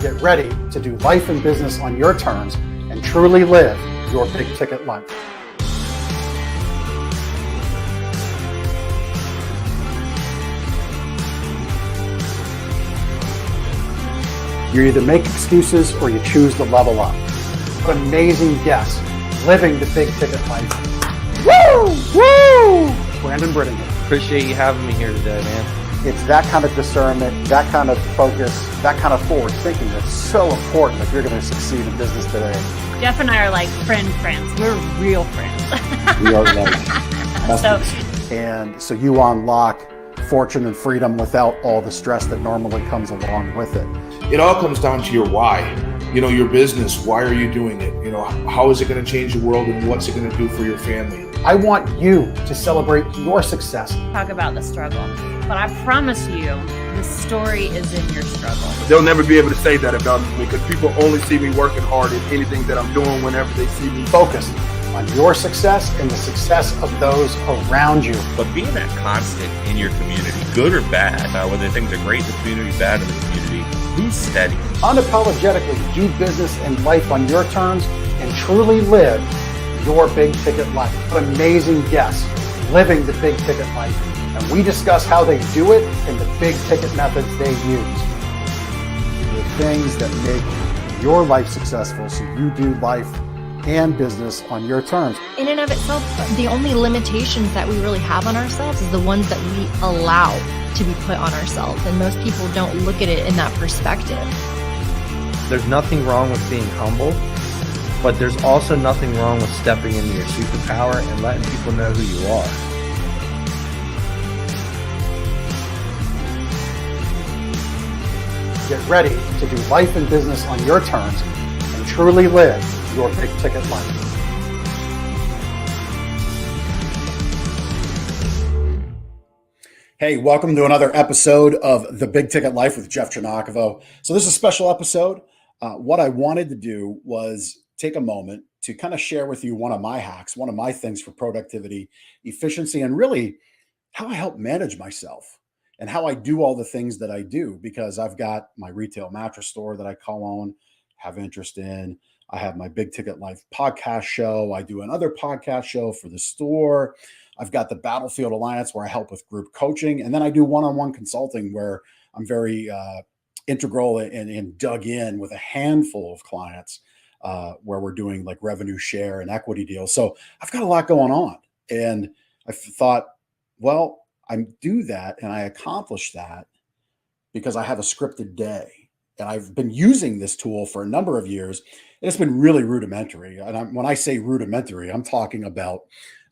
Get ready to do life and business on your terms and truly live your big ticket life. You either make excuses or you choose to level up. What amazing guests living the big ticket life. Woo! Woo! Brandon Brittingham. Appreciate you having me here today, man. It's that kind of discernment, that kind of focus, that kind of forward thinking that's so important if you're going to succeed in business today. Jeff and I are like friends. We're real friends. We are And so you unlock fortune and freedom without all the stress that normally comes along with it. It all comes down to your why. Your business, why are you doing it? How is it going to change the world and what's it going to do for your family? I want you to celebrate your success. Talk about the struggle, but I promise you, the story is in your struggle. They'll never be able to say that about me because people only see me working hard in anything that I'm doing whenever they see me. Focused on your success and the success of those around you. But being that constant in your community, good or bad, whether things are great in the community, bad in the community, who's steady? Unapologetically do business and life on your terms and truly live your big ticket life. What amazing guests living the big ticket life. And we discuss how they do it and the big ticket methods they use. The things that make your life successful so you do life and business on your terms. In and of itself, the only limitations that we really have on ourselves is the ones that we allow to be put on ourselves. And most people don't look at it in that perspective. There's nothing wrong with being humble, but there's also nothing wrong with stepping into your superpower and letting people know who you are. Get ready to do life and business on your terms and truly live your big ticket life. Hey, welcome to another episode of The Big Ticket Life with Jeff Chinakovo. So this is a special episode. What I wanted to do was take a moment to kind of share with you one of my hacks, one of my things for productivity, efficiency, and really how I help manage myself and how I do all the things that I do, because I've got my retail mattress store that I co-own, have interest in. I have my Big Ticket Life podcast show. I do another podcast show for the store. I've got the Battlefield Alliance where I help with group coaching. And then I do one-on-one consulting where I'm very integral and dug in with a handful of clients where we're doing like revenue share and equity deals. So I've got a lot going on. And I thought, well, I do that and I accomplish that because I have a scripted day. And I've been using this tool for a number of years. And it's been really rudimentary. And when I say rudimentary, I'm talking about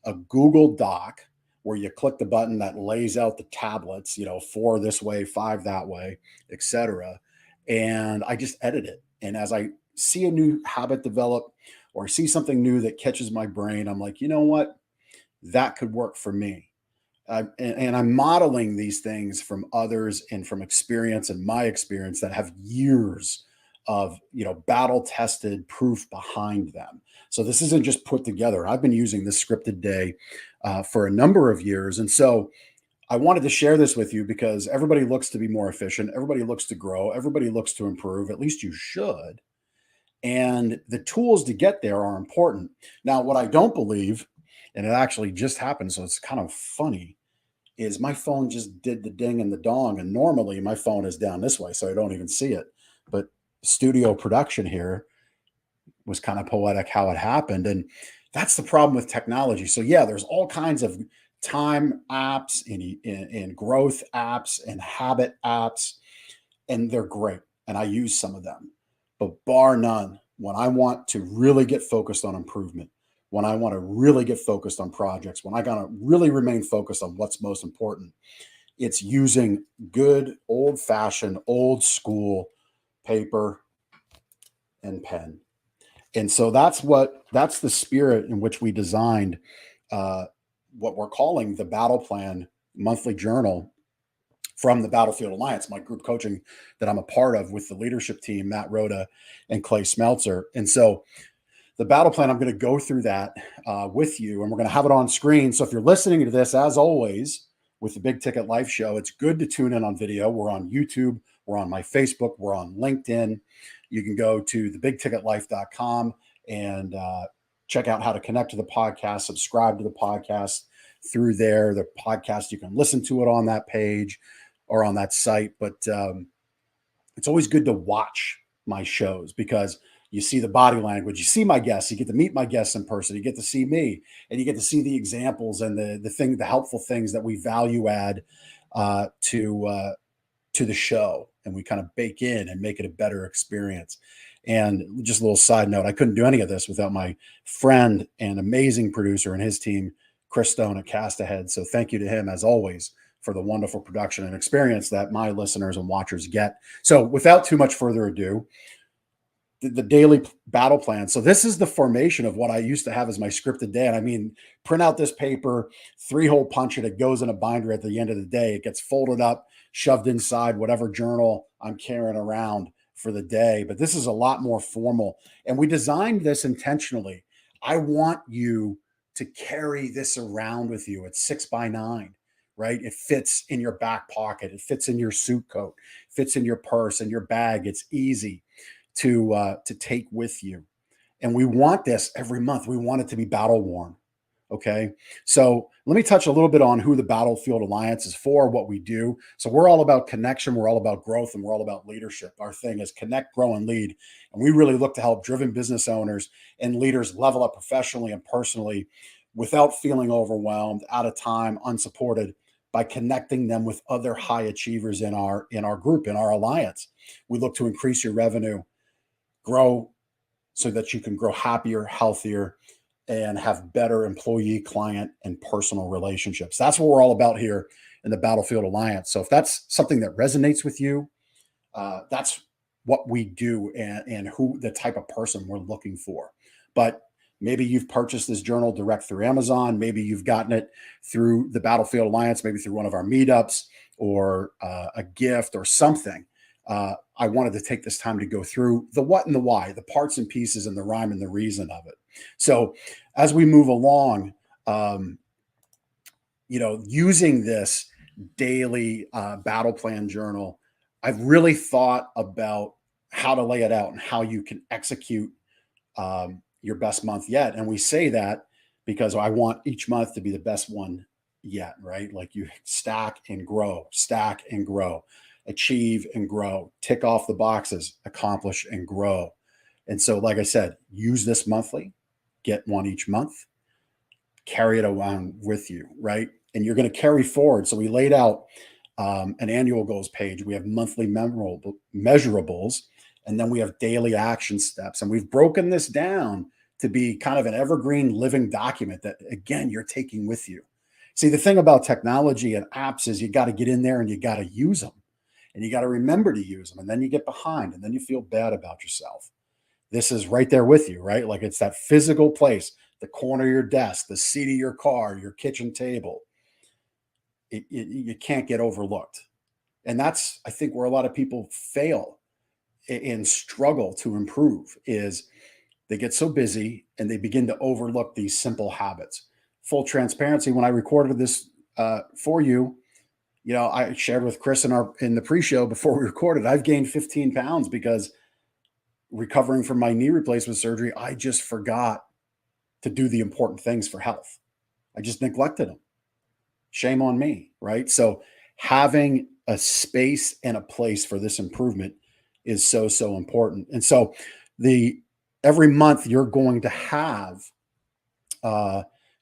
a Google Doc where you click the button that lays out the tablets, 4 this way, 5 that way, etc. And I just edit it. And as I see a new habit develop or see something new that catches my brain, I'm like, you know what? That could work for me. And I'm modeling these things from others and from experience and my experience that have years of, battle-tested proof behind them. So this isn't just put together. I've been using this scripted day for a number of years. And so I wanted to share this with you because everybody looks to be more efficient. Everybody looks to grow. Everybody looks to improve. At least you should. And the tools to get there are important. Now, what I don't believe, and it actually just happened, so it's kind of funny, is my phone just did the ding and the dong. And normally my phone is down this way, so I don't even see it. But studio production here was kind of poetic how it happened. And that's the problem with technology. So yeah, there's all kinds of time apps and growth apps and habit apps, and they're great. And I use some of them. But bar none, when I want to really get focused on improvement, when I want to really get focused on projects, when I got to really remain focused on what's most important, it's using good, old-fashioned, old-school paper and pen. And so that's the spirit in which we designed what we're calling the Battle Plan monthly journal from the Battlefield Alliance, my group coaching that I'm a part of with the leadership team, Matt Rhoda and Clay Smeltzer. And so the battle plan, I'm going to go through that with you, and we're going to have it on screen. So if you're listening to this, as always, with the Big Ticket Life Show, it's good to tune in on video. We're on YouTube. We're on my Facebook. We're on LinkedIn. You can go to thebigticketlife.com and check out how to connect to the podcast, subscribe to the podcast through there. The podcast, you can listen to it on that page or on that site. But it's always good to watch my shows because you see the body language, you see my guests, you get to meet my guests in person, you get to see me, and you get to see the examples and the helpful things that we value add to the show, and we kind of bake in and make it a better experience. And just a little side note, I couldn't do any of this without my friend and amazing producer and his team, Chris Stone at Cast Ahead. So thank you to him, as always, for the wonderful production and experience that my listeners and watchers get. So without too much further ado, the daily battle plan. So this is the formation of what I used to have as my scripted day. And I mean, print out this paper, 3-hole punch it. It goes in a binder at the end of the day. It gets folded up, shoved inside whatever journal I'm carrying around for the day. But this is a lot more formal. And we designed this intentionally. I want you to carry this around with you. It's 6x9, right? It fits in your back pocket. It fits in your suit coat, fits in your purse and your bag. It's easy to take with you. And we want this every month. We want it to be battle worn. Okay. So let me touch a little bit on who the Battlefield Alliance is for, what we do. So we're all about connection. We're all about growth, and we're all about leadership. Our thing is connect, grow, and lead. And we really look to help driven business owners and leaders level up professionally and personally without feeling overwhelmed, out of time, unsupported, by connecting them with other high achievers in our group, in our alliance. We look to increase your revenue, grow so that you can grow happier, healthier, and have better employee, client, and personal relationships. That's what we're all about here in the Battlefield Alliance. So if that's something that resonates with you, that's what we do and who the type of person we're looking for. But maybe you've purchased this journal direct through Amazon. Maybe you've gotten it through the Battlefield Alliance, maybe through one of our meetups or a gift or something. I wanted to take this time to go through the what and the why, the parts and pieces and the rhyme and the reason of it. So as we move along, using this daily battle plan journal, I've really thought about how to lay it out and how you can execute your best month yet. And we say that because I want each month to be the best one yet, right? Like you stack and grow, achieve and grow, tick off the boxes, accomplish and grow. And so, like I said, use this monthly, get one each month, carry it around with you, right? And you're going to carry forward. So we laid out an annual goals page. We have monthly measurables, and then we have daily action steps. And we've broken this down to be kind of an evergreen living document that, again, you're taking with you. See, the thing about technology and apps is you got to get in there and you got to use them. And you got to remember to use them. And then you get behind and then you feel bad about yourself. This is right there with you, right? Like it's that physical place, the corner of your desk, the seat of your car, your kitchen table. You can't get overlooked. And that's, I think, where a lot of people fail and struggle to improve is they get so busy and they begin to overlook these simple habits. Full transparency, when I recorded this for you, I shared with Chris in the pre-show before we recorded, I've gained 15 pounds because recovering from my knee replacement surgery, I just forgot to do the important things for health. I just neglected them. Shame on me, right? So having a space and a place for this improvement is so, so important. And so every month you're going to have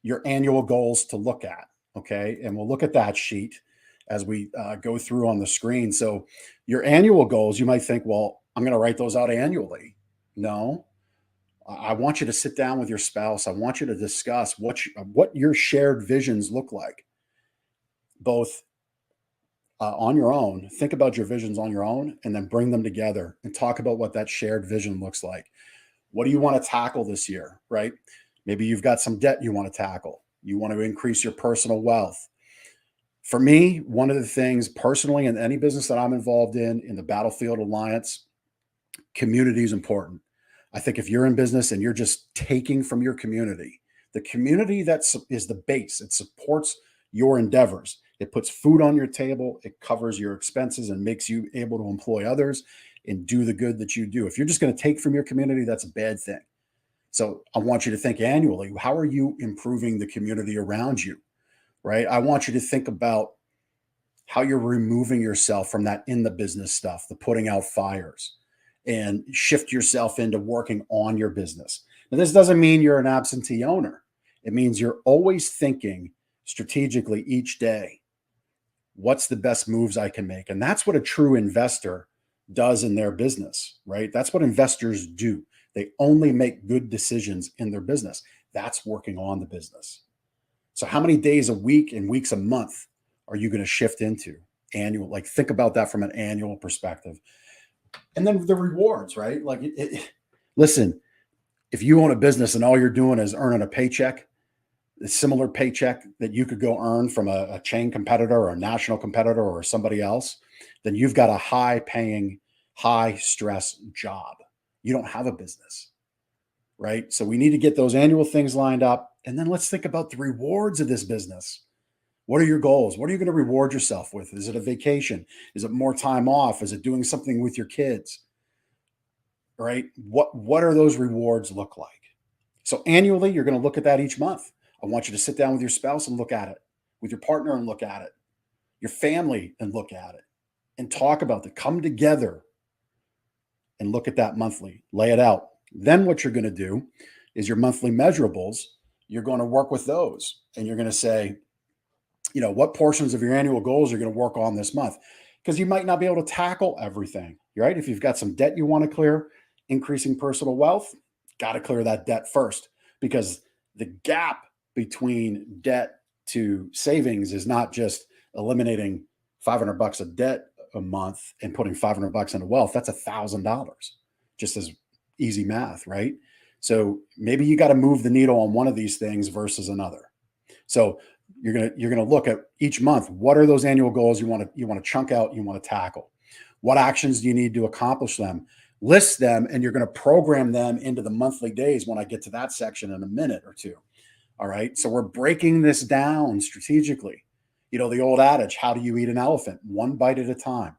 your annual goals to look at, okay? And we'll look at that sheet as we go through on the screen. So your annual goals, you might think, well, I'm going to write those out annually. No, I want you to sit down with your spouse. I want you to discuss what your shared visions look like, both on your own. Think about your visions on your own and then bring them together and talk about what that shared vision looks like. What do you want to tackle this year, right? Maybe you've got some debt you want to tackle. You want to increase your personal wealth. For me, one of the things personally in any business that I'm involved in the Battlefield Alliance, community is important. I think if you're in business and you're just taking from your community, the community is the base. It supports your endeavors. It puts food on your table. It covers your expenses and makes you able to employ others and do the good that you do. If you're just going to take from your community, that's a bad thing. So I want you to think annually, how are you improving the community around you, right? I want you to think about how you're removing yourself from that in the business stuff, the putting out fires, and shift yourself into working on your business. Now, this doesn't mean you're an absentee owner. It means you're always thinking strategically each day, what's the best moves I can make? And that's what a true investor does in their business, right? That's what investors do. They only make good decisions in their business. That's working on the business. So how many days a week and weeks a month are you going to shift into annual? Like, think about that from an annual perspective. And then the rewards, right? Like, listen, if you own a business and all you're doing is earning a paycheck, a similar paycheck that you could go earn from a chain competitor or a national competitor or somebody else, then you've got a high paying, high stress job. You don't have a business, right? So we need to get those annual things lined up. And then let's think about the rewards of this business. What are your goals? What are you going to reward yourself with? Is it a vacation? Is it more time off? Is it doing something with your kids? Right? What are those rewards look like? So annually, you're going to look at that each month. I want you to sit down with your spouse and look at it, with your partner and look at it, your family and look at it, and talk about it. Come together and look at that monthly, lay it out. Then what you're going to do is your monthly measurables, you're going to work with those, and you're going to say, what portions of your annual goals you're going to work on this month, because you might not be able to tackle everything, right? If you've got some debt you want to clear, increasing personal wealth, got to clear that debt first, because the gap between debt to savings is not just eliminating $500 of debt a month and putting $500 into wealth. That's $1,000, just as easy math, right? So maybe you got to move the needle on one of these things versus another. So you're gonna look at each month. What are those annual goals you want to chunk out? You want to tackle. What actions do you need to accomplish them? List them, and you're going to program them into the monthly days when I get to that section in a minute or two. All right. So we're breaking this down strategically. The old adage, how do you eat an elephant? One bite at a time.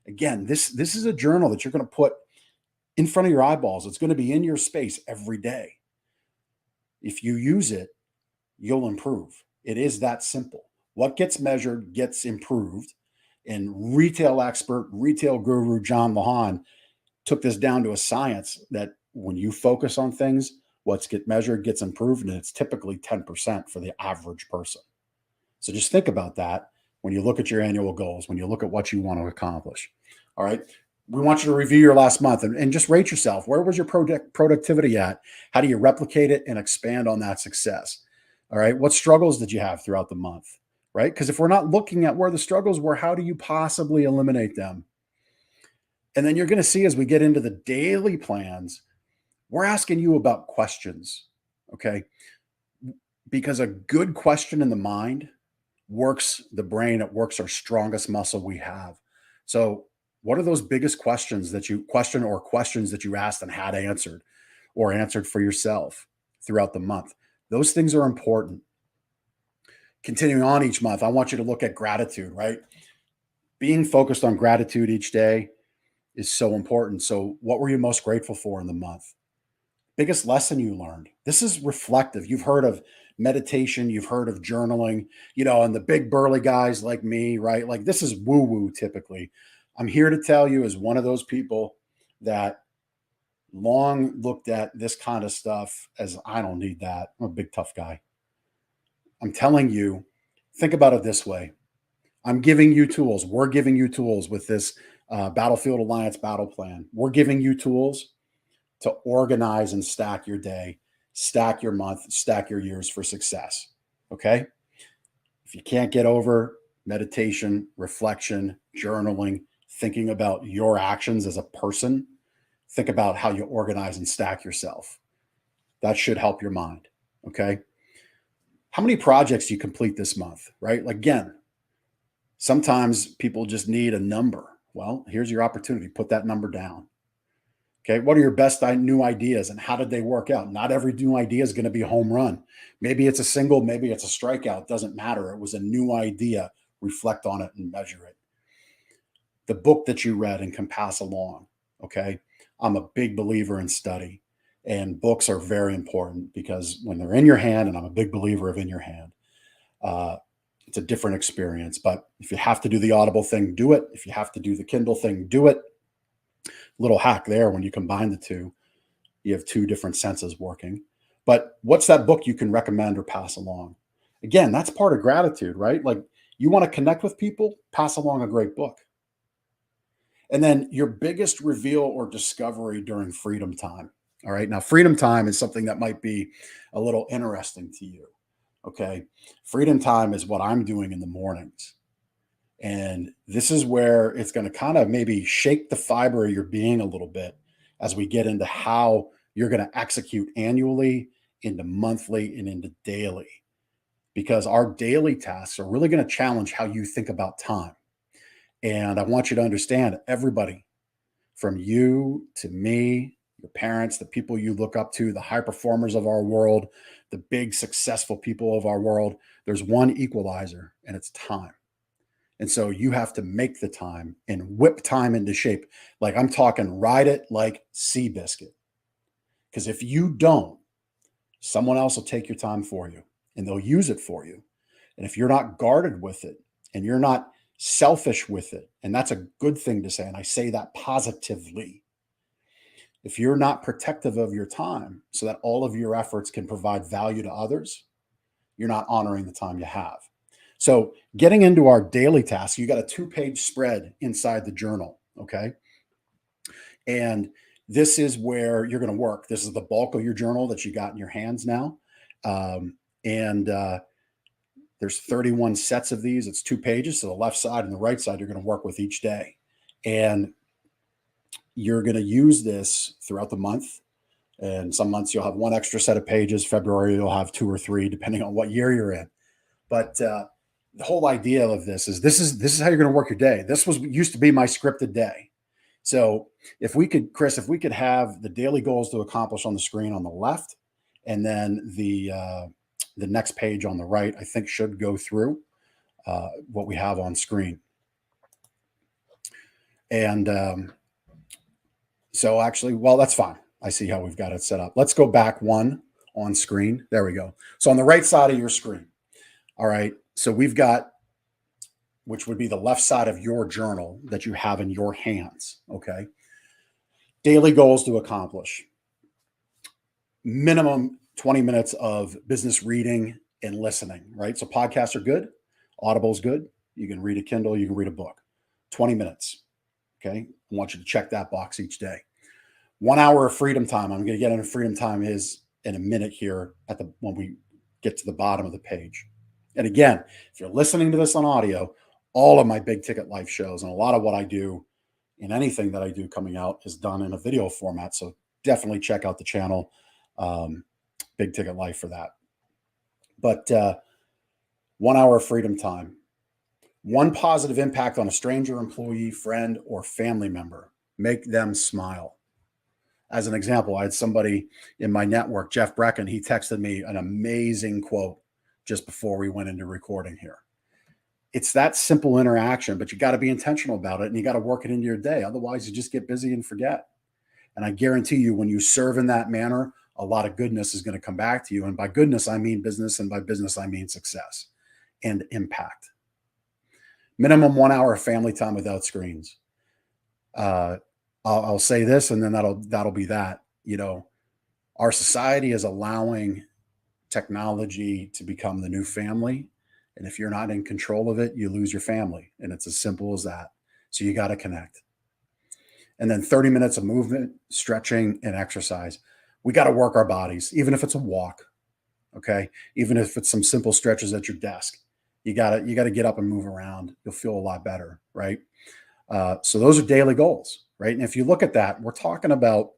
Again, this is a journal that you're going to put in front of your eyeballs. It's going to be in your space every day. If you use it, you'll improve. It is that simple. What gets measured gets improved. And retail expert, retail guru John Mahan took this down to a science that when you focus on things, what's get measured gets improved, and it's typically 10% for the average person. So just think about that when you look at your annual goals, when you look at what you want to accomplish. All right. We want you to review your last month and just rate yourself. Where was your productivity at? How do you replicate it and expand on that success? All right. What struggles did you have throughout the month? Right? Because if we're not looking at where the struggles were, how do you possibly eliminate them? And then you're going to see, as we get into the daily plans, we're asking you about questions. Okay. Because a good question in the mind works the brain. It works our strongest muscle we have. So what are those biggest questions that you questions that you asked and had answered or answered for yourself throughout the month? Those things are important. Continuing on each month, I want you to look at gratitude, right? Being focused on gratitude each day is so important. So what were you most grateful for in the month? Biggest lesson you learned? This is reflective. You've heard of meditation, you've heard of journaling, and the big burly guys like me, right? Like, this is woo-woo typically. I'm here to tell you, as one of those people that long looked at this kind of stuff as, I don't need that. I'm a big tough guy. I'm telling you, think about it this way. I'm giving you tools. We're giving you tools with this Battlefield Alliance battle plan. We're giving you tools to organize and stack your day, stack your month, stack your years for success. Okay? If you can't get over meditation, reflection, journaling, thinking about your actions as a person, think about how you organize and stack yourself. That should help your mind. Okay? How many projects do you complete this month, right? Like, again, sometimes people just need a number. Well, here's your opportunity. Put that number down. Okay. What are your best new ideas and how did they work out? Not every new idea is going to be a home run. Maybe it's a single, maybe it's a strikeout. It doesn't matter. It was a new idea. reflect on it, and measure it. The book that you read and can pass along. Okay. I'm a big believer in study, and books are very important because when they're in your hand, and I'm a big believer of in your hand, it's a different experience. But if you have to do the Audible thing, do it. If you have to do the Kindle thing, do it. Little hack there: when you combine the two, you have two different senses working. But what's that book you can recommend or pass along? Again, that's part of gratitude, right? Like, you want to connect with people, pass along a great book. And then your biggest reveal or discovery during freedom time. All right. Now, freedom time is something that might be a little interesting to you. Okay. Freedom time is what I'm doing in the mornings. And this is where it's going to kind of maybe shake the fiber of your being a little bit as we get into how you're going to execute annually, into monthly, and into daily. Because our daily tasks are really going to challenge how you think about time. And I want you to understand, everybody, from you to me, your parents, the people you look up to, the high performers of our world, the big successful people of our world, there's one equalizer, and it's time. And so you have to make the time and whip time into shape. Like, I'm talking, ride it like Seabiscuit. Because if you don't, someone else will take your time for you, and they'll use it for you. And if you're not guarded with it, and you're not selfish with it, and that's a good thing to say, and I say that positively. If you're not protective of your time so that all of your efforts can provide value to others, you're not honoring the time you have. So getting into our daily tasks, you got a 2-page spread inside the journal, okay? And this is where you're going to work. This is the bulk of your journal that you got in your hands now. There's 31 sets of these. It's 2 pages. So the left side and the right side, you're going to work with each day. And you're going to use this throughout the month. And some months you'll have 1 extra set of pages. February, you'll have 2 or 3, depending on what year you're in. But the whole idea of this is how you're going to work your day. This used to be my scripted day. So if we could, Chris, have the daily goals to accomplish on the screen on the left, and then the next page on the right, I think should go through what we have on screen. And so actually, well, that's fine. I see how we've got it set up. Let's go back 1 on screen. There we go. So on the right side of your screen. All right. So we've got, which would be the left side of your journal that you have in your hands. Okay. Daily goals to accomplish. Minimum 20 minutes of business reading and listening, right? So podcasts are good. Audible's good. You can read a Kindle, you can read a book. 20 minutes. Okay. I want you to check that box each day. 1 hour of freedom time. I'm going to get into freedom time is in a minute here when we get to the bottom of the page. And again, if you're listening to this on audio, all of my big ticket life shows and a lot of what I do in anything that I do coming out is done in a video format. So definitely check out the channel, Big Ticket Life, for that. But 1 hour of freedom time. 1 positive impact on a stranger, employee, friend, or family member. Make them smile. As an example, I had somebody in my network, Jeff Brecken, he texted me an amazing quote just before we went into recording here. It's that simple interaction, but you got to be intentional about it, and you got to work it into your day. Otherwise, you just get busy and forget. And I guarantee you, when you serve in that manner, a lot of goodness is going to come back to you. And by goodness, I mean business. And by business, I mean success and impact. Minimum 1 hour of family time without screens. I'll say this, and then that'll be that. You know, our society is allowing technology to become the new family. And if you're not in control of it, you lose your family. And it's as simple as that. So you got to connect. And then 30 minutes of movement, stretching, and exercise. We got to work our bodies, even if it's a walk. Okay. Even if it's some simple stretches at your desk, you got to get up and move around. You'll feel a lot better. Right. So those are daily goals. Right. And if you look at that, we're talking about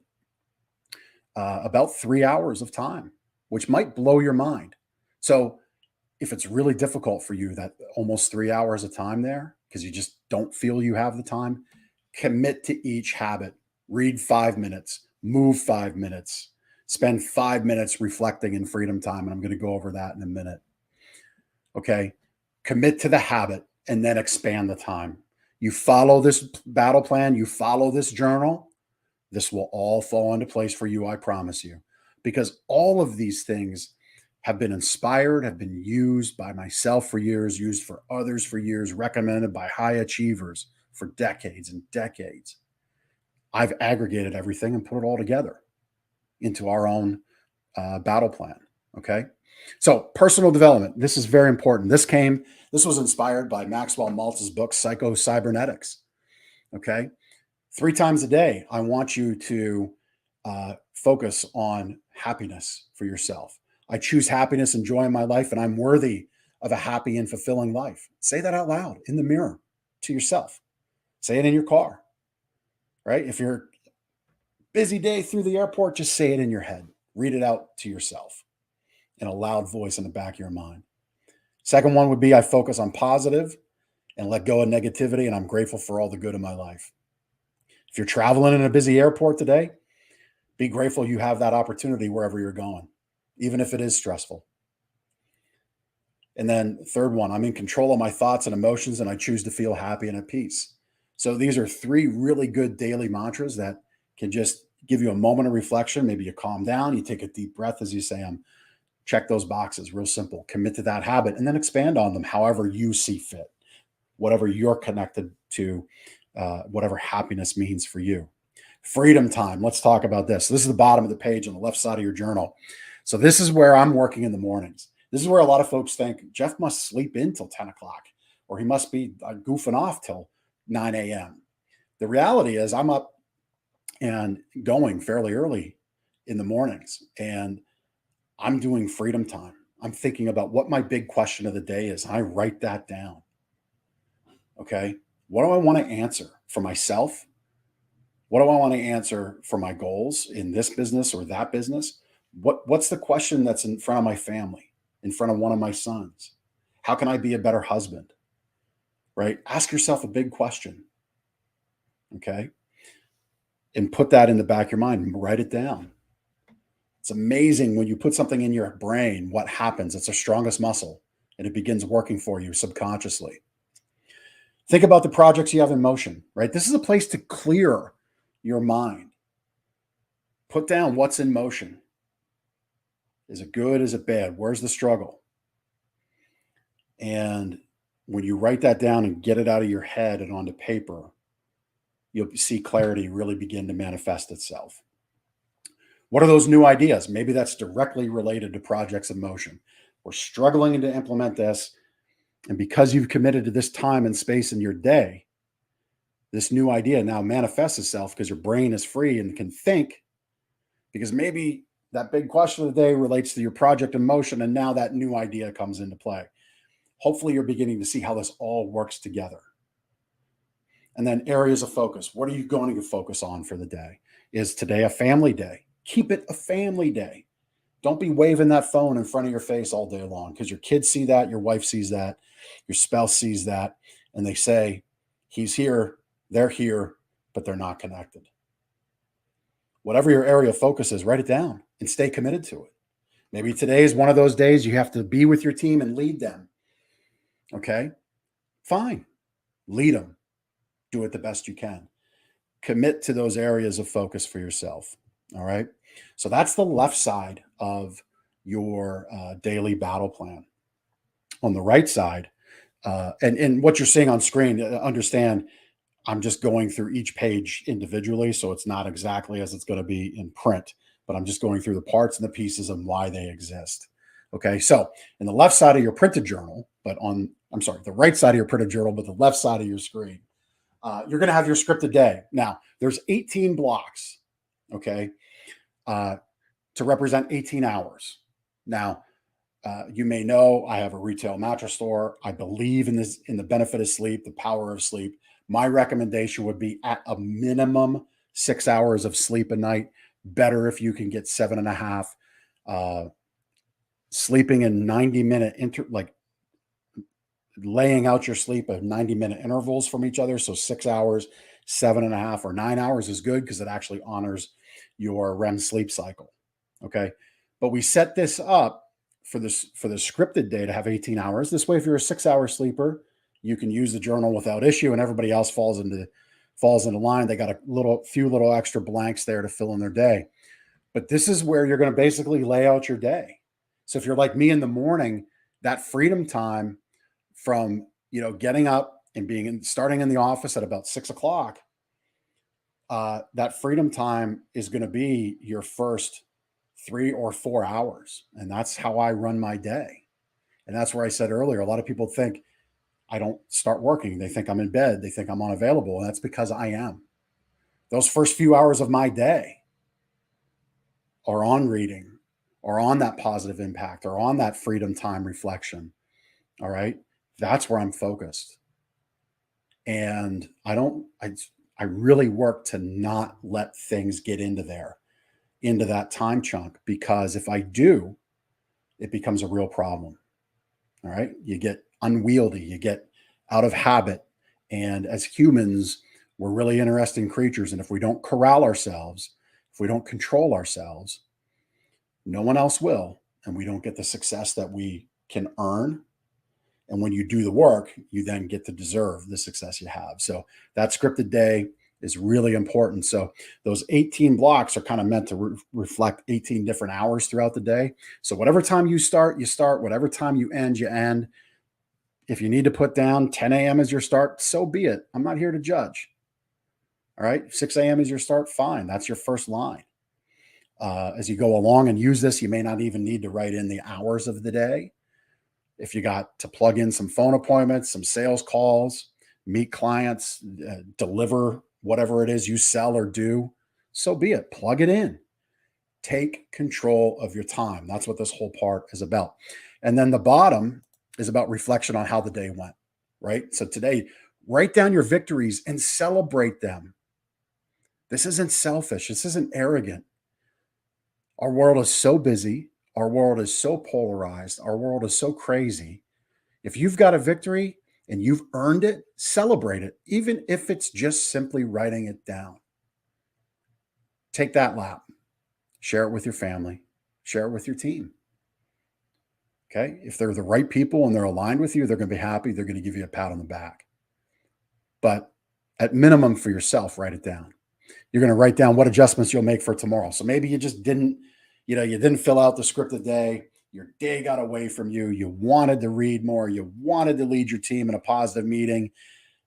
3 hours of time, which might blow your mind. So if it's really difficult for you, that almost 3 hours of time there, because you just don't feel you have the time, commit to each habit. Read 5 minutes, move 5 minutes, spend 5 minutes reflecting in freedom time. And I'm going to go over that in a minute. Okay. Commit to the habit and then expand the time. You follow this battle plan, you follow this journal, this will all fall into place for you, I promise you. Because all of these things have been inspired, have been used by myself for years, used for others for years, recommended by high achievers for decades and decades. I've aggregated everything and put it all together into our own battle plan. Okay. So personal development, this is very important. This was inspired by Maxwell Maltz's book, Psycho Cybernetics. Okay. 3 times a day, I want you to focus on happiness for yourself. I choose happiness and joy in my life, and I'm worthy of a happy and fulfilling life. Say that out loud in the mirror to yourself. Say it in your car, right? If you're busy day through the airport, just say it in your head. Read it out to yourself in a loud voice in the back of your mind. Second one would be I focus on positive and let go of negativity, and I'm grateful for all the good in my life. If you're traveling in a busy airport today, be grateful you have that opportunity wherever you're going, even if it is stressful. And then third one, I'm in control of my thoughts and emotions, and I choose to feel happy and at peace. So these are 3 really good daily mantras that can just give you a moment of reflection. Maybe you calm down, you take a deep breath as you say them. Check those boxes, real simple. Commit to that habit and then expand on them however you see fit, whatever you're connected to, whatever happiness means for you. Freedom time. Let's talk about this. This is the bottom of the page on the left side of your journal. So this is where I'm working in the mornings. This is where a lot of folks think Jeff must sleep in till 10 o'clock or he must be goofing off till 9 a.m. The reality is I'm up and going fairly early in the mornings, and I'm doing freedom time. I'm thinking about what my big question of the day is. I write that down. Okay. What do I want to answer for myself? What do I want to answer for my goals in this business or that business? What's the question that's in front of my family, in front of one of my sons? How can I be a better husband? Right? Ask yourself a big question. Okay. And put that in the back of your mind and write it down. It's amazing when you put something in your brain, what happens. It's the strongest muscle and it begins working for you subconsciously. Think about the projects you have in motion, right? This is a place to clear your mind. Put down what's in motion. Is it good? Is it bad? Where's the struggle? And when you write that down and get it out of your head and onto paper, you'll see clarity really begin to manifest itself. What are those new ideas? Maybe that's directly related to projects in motion. We're struggling to implement this. And because you've committed to this time and space in your day, this new idea now manifests itself because your brain is free and can think, because maybe that big question of the day relates to your project in motion. And now that new idea comes into play. Hopefully you're beginning to see how this all works together. And then areas of focus. What are you going to focus on for the day? Is today a family day? Keep it a family day. Don't be waving that phone in front of your face all day long because your kids see that, your wife sees that, your spouse sees that, and they say, he's here, they're here, but they're not connected. Whatever your area of focus is, write it down and stay committed to it. Maybe today is one of those days you have to be with your team and lead them. Okay? Fine. Lead them. Do it the best you can. Commit to those areas of focus for yourself. All right. So that's the left side of your daily battle plan. On the right side, and what you're seeing on screen, understand I'm just going through each page individually. So it's not exactly as it's going to be in print, but I'm just going through the parts and the pieces and why they exist. Okay. So in the left side of your printed journal, the right side of your printed journal, but the left side of your screen, you're going to have your scripted day. Now, there's 18 blocks, okay, to represent 18 hours. Now, you may know I have a retail mattress store. I believe in the benefit of sleep, the power of sleep. My recommendation would be at a minimum 6 hours of sleep a night. Better if you can get 7.5. Sleeping in 90-minute laying out your sleep at 90-minute intervals from each other. So 6 hours, 7.5, or 9 hours is good because it actually honors your REM sleep cycle. Okay. But we set this up for the scripted day to have 18 hours. This way, if you're a 6-hour sleeper, you can use the journal without issue, and everybody else falls into line. They got a few little extra blanks there to fill in their day. But this is where you're going to basically lay out your day. So if you're like me in the morning, that freedom time from, getting up and starting in the office at about 6 o'clock, that freedom time is going to be your first 3 or 4 hours. And that's how I run my day. And that's where I said earlier, a lot of people think I don't start working. They think I'm in bed. They think I'm unavailable. And that's because I am. Those first few hours of my day are on reading, or on that positive impact, or on that freedom time reflection. All right. That's where I'm focused. And I really work to not let things get into that time chunk, because if I do, it becomes a real problem. All right. You get unwieldy, you get out of habit. And as humans, we're really interesting creatures. And if we don't corral ourselves, if we don't control ourselves, no one else will. And we don't get the success that we can earn. And when you do the work, you then get to deserve the success you have. So that scripted day is really important. So those 18 blocks are kind of meant to reflect 18 different hours throughout the day. So whatever time you start, you start. Whatever time you end. If you need to put down 10 a.m. as your start, so be it. I'm not here to judge. All right. 6 a.m. is your start. Fine. That's your first line. As you go along and use this, you may not even need to write in the hours of the day. If you got to plug in some phone appointments, some sales calls, meet clients, deliver whatever it is you sell or do, so be it. Plug it in. Take control of your time. That's what this whole part is about. And then the bottom is about reflection on how the day went, right? So today, write down your victories and celebrate them. This isn't selfish. This isn't arrogant. Our world is so busy. Our world is so polarized. Our world is so crazy. If you've got a victory and you've earned it, celebrate it, even if it's just simply writing it down. Take that lap. Share it with your family. Share it with your team. Okay? If they're the right people and they're aligned with you, they're going to be happy. They're going to give you a pat on the back. But at minimum for yourself, write it down. You're going to write down what adjustments you'll make for tomorrow. So maybe you just didn't fill out the scripted day. Your day got away from you. You wanted to read more. You wanted to lead your team in a positive meeting,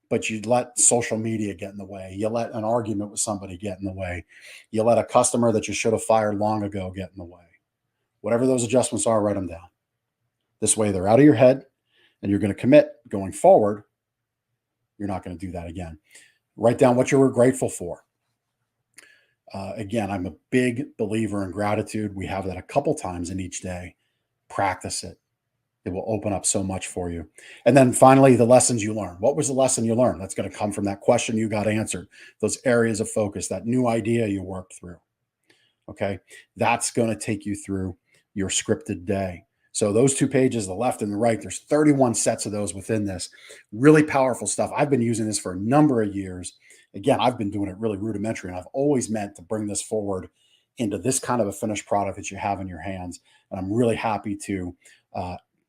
but you let social media get in the way. You let an argument with somebody get in the way. You let a customer that you should have fired long ago get in the way. Whatever those adjustments are, write them down. This way they're out of your head, and you're going to commit going forward. You're not going to do that again. Write down what you were grateful for. Again, I'm a big believer in gratitude. We have that a couple times in each day. Practice it. It will open up so much for you. And then finally, the lessons you learn. What was the lesson you learned? That's going to come from that question you got answered, those areas of focus, that new idea you worked through. Okay. That's going to take you through your scripted day. So those 2 pages, the left and the right, there's 31 sets of those within this. Really powerful stuff. I've been using this for a number of years. Again, I've been doing it really rudimentary, and I've always meant to bring this forward into this kind of a finished product that you have in your hands. And I'm really happy to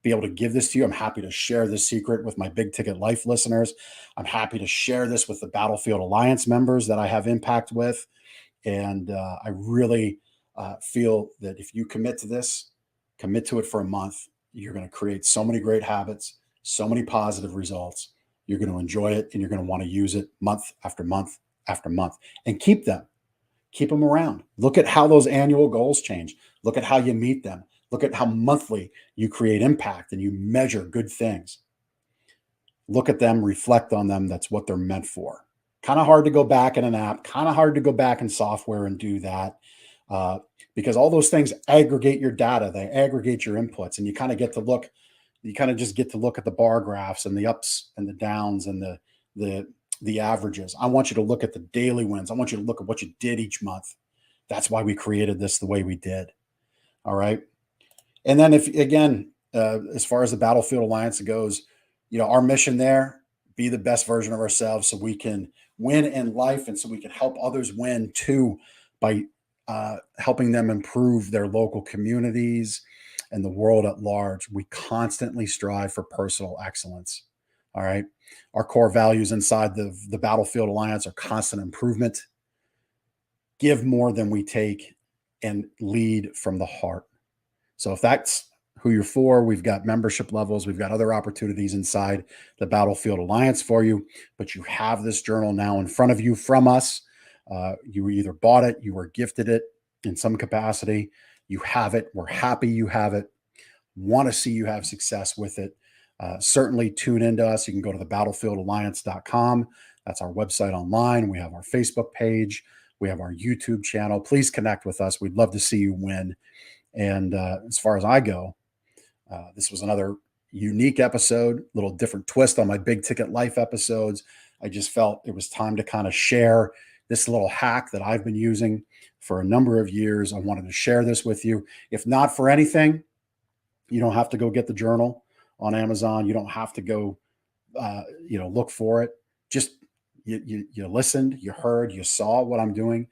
be able to give this to you. I'm happy to share this secret with my Big Ticket Life listeners. I'm happy to share this with the Battlefield Alliance members that I have impact with. And I really feel that if you commit to this, commit to it for a month, you're going to create so many great habits, so many positive results. You're going to enjoy it, and you're going to want to use it month after month after month, and keep them around. Look at how those annual goals change. Look at how you meet them. Look at how monthly you create impact and you measure good things. Look at them, reflect on them. That's what they're meant for. Kind of hard to go back in an app, kind of hard to go back in software and do that because all those things aggregate your data. They aggregate your inputs, and you kind of get to look. You kind of just get to look at the bar graphs and the ups and the downs and the averages. I want you to look at the daily wins. I want you to look at what you did each month. That's why we created this the way we did. All right. And then as far as the Battlefield Alliance goes, our mission there, be the best version of ourselves so we can win in life, and so we can help others win too by helping them improve their local communities and the world at large. We constantly strive for personal excellence. All right. Our core values inside the Battlefield Alliance are constant improvement, give more than we take, and lead from the heart. So if that's who you're for, we've got membership levels. We've got other opportunities inside the Battlefield Alliance for you, but you have this journal now in front of you from us. You either bought it, you were gifted it in some capacity. You have it. We're happy you have it. Want to see you have success with it. Certainly tune into us. You can go to thebattlefieldalliance.com. That's our website online. We have our Facebook page. We have our YouTube channel. Please connect with us. We'd love to see you win. And as far as I go, this was another unique episode, little different twist on my big ticket life episodes. I just felt it was time to kind of share this little hack that I've been using for a number of years. I wanted to share this with you. If not for anything, you don't have to go get the journal on Amazon. You don't have to go, look for it. Just you listened, you heard, you saw what I'm doing.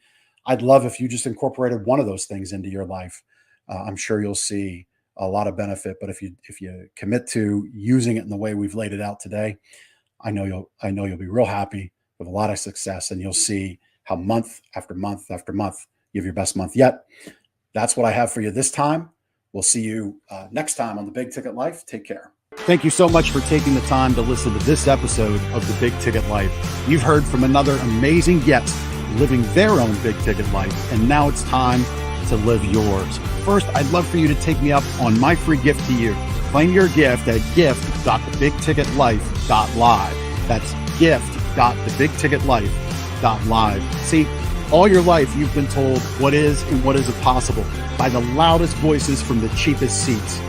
I'd love if you just incorporated one of those things into your life. I'm sure you'll see a lot of benefit. But if you commit to using it in the way we've laid it out today, I know you'll be real happy with a lot of success, and you'll see how month after month after month you have your best month yet. That's what I have for you this time. We'll see you next time on The Big Ticket Life. Take care. Thank you so much for taking the time to listen to this episode of The Big Ticket Life. You've heard from another amazing guest living their own big ticket life, and now it's time to live yours. First, I'd love for you to take me up on my free gift to you. Claim your gift at gift.thebigticketlife.live. That's gift.thebigticketlife.live. See, all your life, you've been told what is and what isn't possible by the loudest voices from the cheapest seats.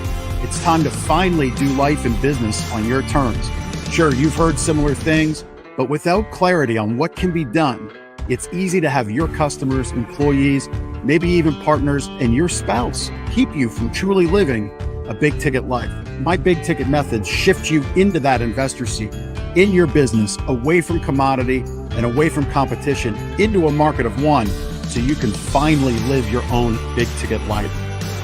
It's time to finally do life and business on your terms. Sure, you've heard similar things, but without clarity on what can be done, it's easy to have your customers, employees, maybe even partners, and your spouse keep you from truly living a big ticket life. My big ticket methods shift you into that investor seat in your business, away from commodity and away from competition, into a market of one, so you can finally live your own big ticket life.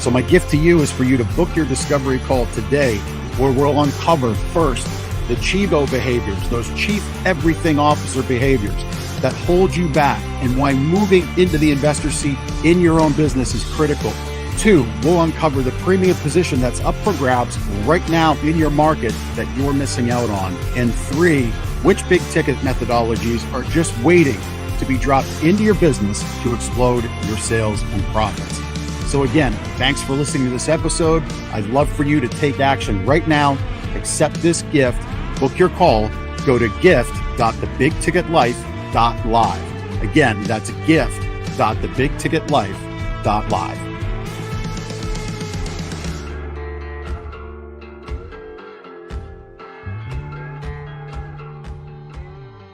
So my gift to you is for you to book your discovery call today, where we'll uncover first the Chivo behaviors, those chief everything officer behaviors that hold you back, and why moving into the investor seat in your own business is critical. 2, we'll uncover the premium position that's up for grabs right now in your market that you're missing out on. And 3, which big ticket methodologies are just waiting to be dropped into your business to explode your sales and profits. So again, thanks for listening to this episode. I'd love for you to take action right now. Accept this gift. Book your call. Go to gift.thebigticketlife.live. Again, that's gift.thebigticketlife.live.